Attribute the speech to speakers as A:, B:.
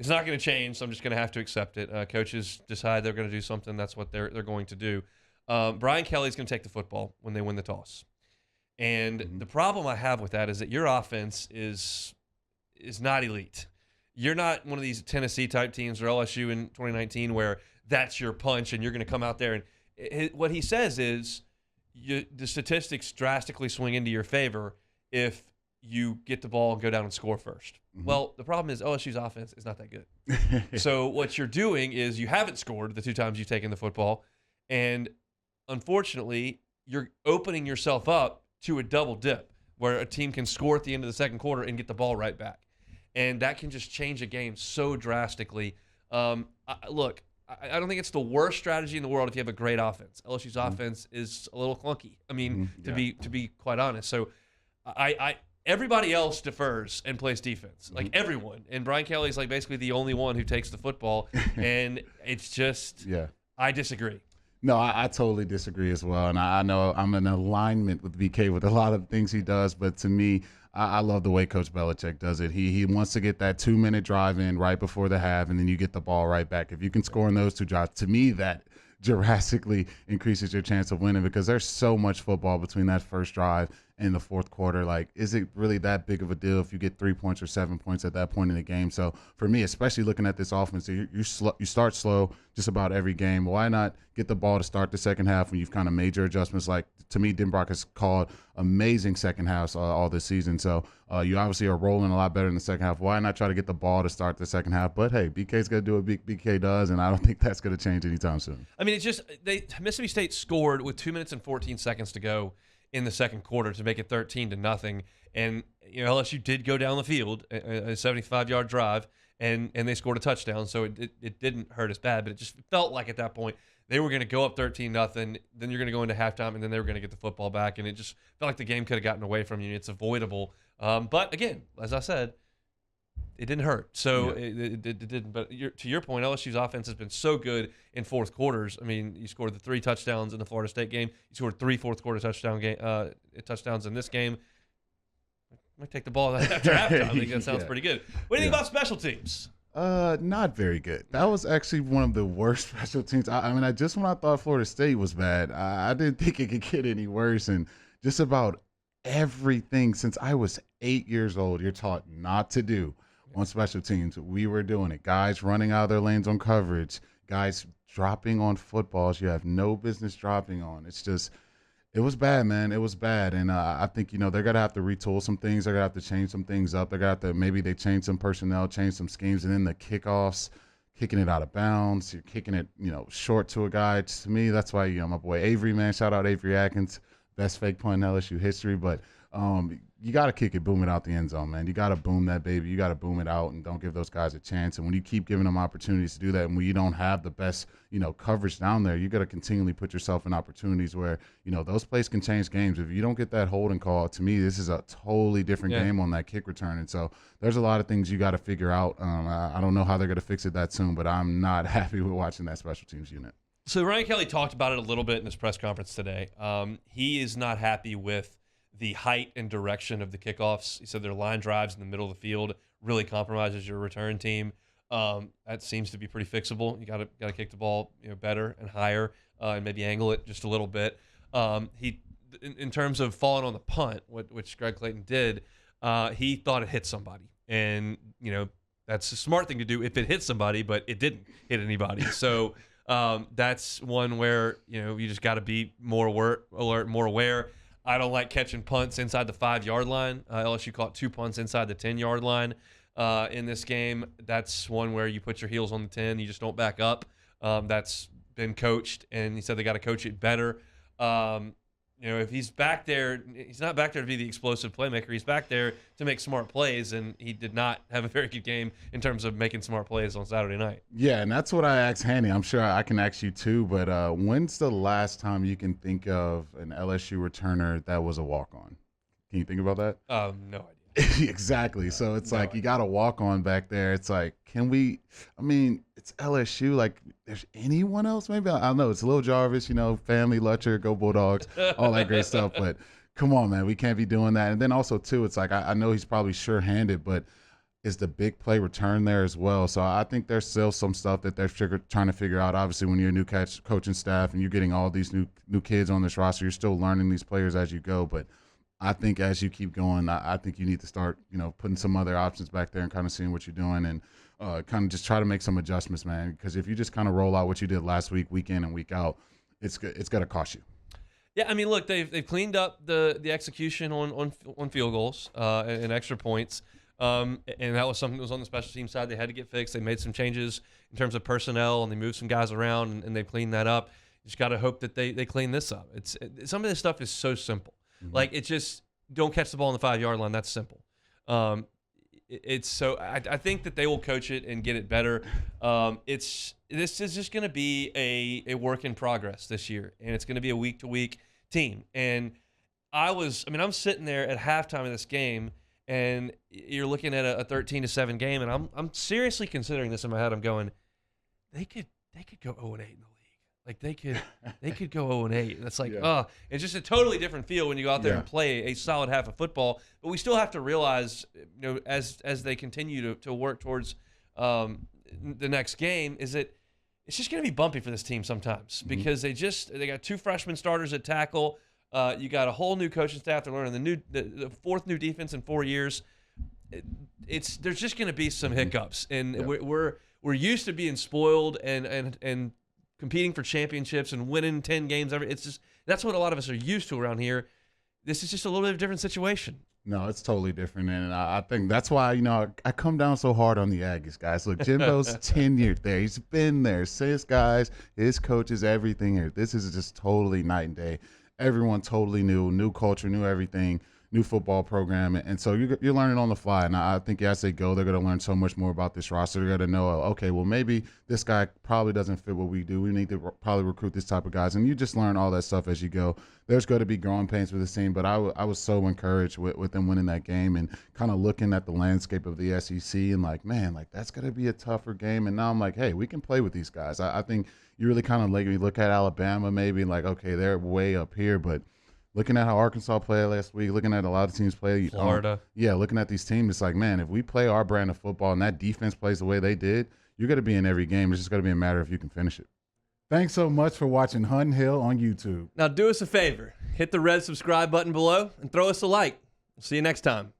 A: It's not going to change, so I'm just going to have to accept it. Coaches decide they're going to do something. That's what they're going to do. Brian Kelly's going to take the football when they win the toss. And the problem I have with that is that your offense is not elite. You're not one of these Tennessee-type teams or LSU in 2019 where that's your punch and you're going to come out there. And what he says is the statistics drastically swing into your favor if you get the ball and go down and score first. Well, the problem is LSU's offense is not that good. So what you're doing is you haven't scored the 2 times you've taken the football, and unfortunately, you're opening yourself up to a double dip where a team can score at the end of the second quarter and get the ball right back. And that can just change a game so drastically. Look, I don't think it's the worst strategy in the world if you have a great offense. LSU's offense is a little clunky. I mean, to be quite honest. So everybody else defers and plays defense, like everyone. And Brian Kelly's like basically the only one who takes the football. And it's just, I disagree.
B: No, I totally disagree as well. And I know I'm in alignment with BK with a lot of things he does. But to me, I love the way Coach Belichick does it. He wants to get that 2-minute drive in right before the half, and then you get the ball right back. If you can score in those 2 drives, to me, that drastically increases your chance of winning because there's so much football between that first drive and the fourth quarter. Like, is it really that big of a deal if you get 3 points or 7 points at that point in the game? So for me, especially looking at this offense, you start slow just about every game. Why not get the ball to start the second half when you've kind of made your adjustments? Like, to me, Denbrock has called amazing second halves all this season. So you obviously are rolling a lot better in the second half. Why not try to get the ball to start the second half? But, hey, BK's going to do what BK does, and I don't think that's going to change anytime soon.
A: I mean, it's just Mississippi State scored with 2 minutes and 14 seconds to go in the second quarter to make it 13-0. And, LSU did go down the field, a 75-yard drive, and they scored a touchdown. So it didn't hurt as bad, but it just felt like at that point they were going to go up 13-0. Then you're going to go into halftime, and then they were going to get the football back. And it just felt like the game could have gotten away from you. It's avoidable. But, again, as I said, it didn't hurt. So it didn't. But to your point, LSU's offense has been so good in fourth quarters. I mean, you scored the 3 touchdowns in the Florida State game. You scored 3 fourth-quarter touchdowns in this game. I might take the ball after halftime. I think that sounds pretty good. What do you think about special teams?
B: Not very good. That was actually one of the worst special teams. I mean, when I thought Florida State was bad, I didn't think it could get any worse. And just about everything since I was 8 years old, you're taught not to do on special teams. We were doing it. Guys running out of their lanes on coverage, guys dropping on footballs you have no business dropping on. It was bad, man. It was bad. And I think, they're going to have to retool some things. They're going to have to change some things up. They're going to have to, maybe they change some personnel, change some schemes. And then the kickoffs, kicking it out of bounds, you're kicking it, short to a guy. To me, that's why, my boy Avery, man, shout out Avery Atkins, best fake punt in LSU history. But you got to kick it, boom it out the end zone, man. You got to boom that baby. You got to boom it out and don't give those guys a chance. And when you keep giving them opportunities to do that and when you don't have the best, coverage down there, you got to continually put yourself in opportunities where, those plays can change games. If you don't get that holding call, to me, this is a totally different game on that kick return. And so there's a lot of things you got to figure out. I don't know how they're going to fix it that soon, but I'm not happy with watching that special teams unit.
A: So Ryan Kelly talked about it a little bit in his press conference today. He is not happy with the height and direction of the kickoffs. He said their line drives in the middle of the field really compromises your return team. That seems to be pretty fixable. You got to kick the ball better and higher and maybe angle it just a little bit. In terms of falling on the punt, which Greg Clayton did, he thought it hit somebody, and that's a smart thing to do if it hit somebody, but it didn't hit anybody. So that's one where you just got to be more alert, more aware. I don't like catching punts inside the 5-yard line. LSU caught 2 punts inside the 10-yard line in this game. That's one where you put your heels on the 10. You just don't back up. That's been coached, and he said they got to coach it better. If he's back there, he's not back there to be the explosive playmaker. He's back there to make smart plays, and he did not have a very good game in terms of making smart plays on Saturday night.
B: Yeah, and that's what I asked Hanny. I'm sure I can ask you too, but when's the last time you can think of an LSU returner that was a walk-on? Can you think about that?
A: No idea.
B: Exactly. So it's like you got a walk-on back there. It's like, it's LSU. Like, there's anyone else? Maybe I don't know. It's Lil Jarvis, family, Lutcher, go Bulldogs, all that great stuff. But come on, man, we can't be doing that. And then also too, it's like I know he's probably sure-handed, but is the big play return there as well. So I think there's still some stuff that they're trying to figure out. Obviously, when you're a new coaching staff and you're getting all these new kids on this roster, you're still learning these players as you go. But I think as you keep going, I think you need to start, putting some other options back there and kind of seeing what you're doing and kind of just try to make some adjustments, man. Because if you just kind of roll out what you did last week, week in and week out, it's going to cost you.
A: Yeah, I mean, look, they've cleaned up the execution on field goals and extra points. And that was something that was on the special team side. They had to get fixed. They made some changes in terms of personnel, and they moved some guys around, and they cleaned that up. You just got to hope that they clean this up. Some of this stuff is so simple. Mm-hmm. Like, it's just don't catch the ball on the 5-yard line. That's simple. I think that they will coach it and get it better. This is just going to be a work in progress this year, and it's going to be a week-to-week team. And I'm sitting there at halftime of this game, and you're looking at a 13-7 game, and I'm seriously considering this in my head. I'm going, they could go 0-8 in the league. Like they could go 0-8. And it's like, it's just a totally different feel when you go out there and play a solid half of football. But we still have to realize, as they continue to work towards the next game, is that it's just going to be bumpy for this team sometimes because they got 2 freshman starters at tackle. You got a whole new coaching staff. They're learning the 4th new defense in 4 years. There's just going to be some hiccups, and we're used to being spoiled and competing for championships and winning 10 games every. It's just that's what a lot of us are used to around here. This is just a little bit of a different situation.
B: No, it's totally different, and I think that's why I come down so hard on the Aggies, guys. Look, Jimbo's tenured there; he's been there since his coaches, everything here. This is just totally night and day. Everyone totally new culture, new everything, new football program, and so you're learning on the fly. And I think as they go, they're going to learn so much more about this roster. They're going to know, okay, well maybe this guy probably doesn't fit what we do. We need to probably recruit this type of guys, and you just learn all that stuff as you go. There's going to be growing pains with this team, but I was so encouraged with them winning that game and kind of looking at the landscape of the SEC and like, man, like that's going to be a tougher game. And now I'm like, hey, we can play with these guys. I think you really kind of like you look at Alabama maybe like, okay, they're way up here, but looking at how Arkansas played last week, looking at a lot of teams play.
A: Florida.
B: Looking at these teams, it's like, man, if we play our brand of football and that defense plays the way they did, you're going to be in every game. It's just going to be a matter of if you can finish it. Thanks so much for watching Hunt and Hill on YouTube.
A: Now do us a favor. Hit the red subscribe button below and throw us a like. We'll see you next time.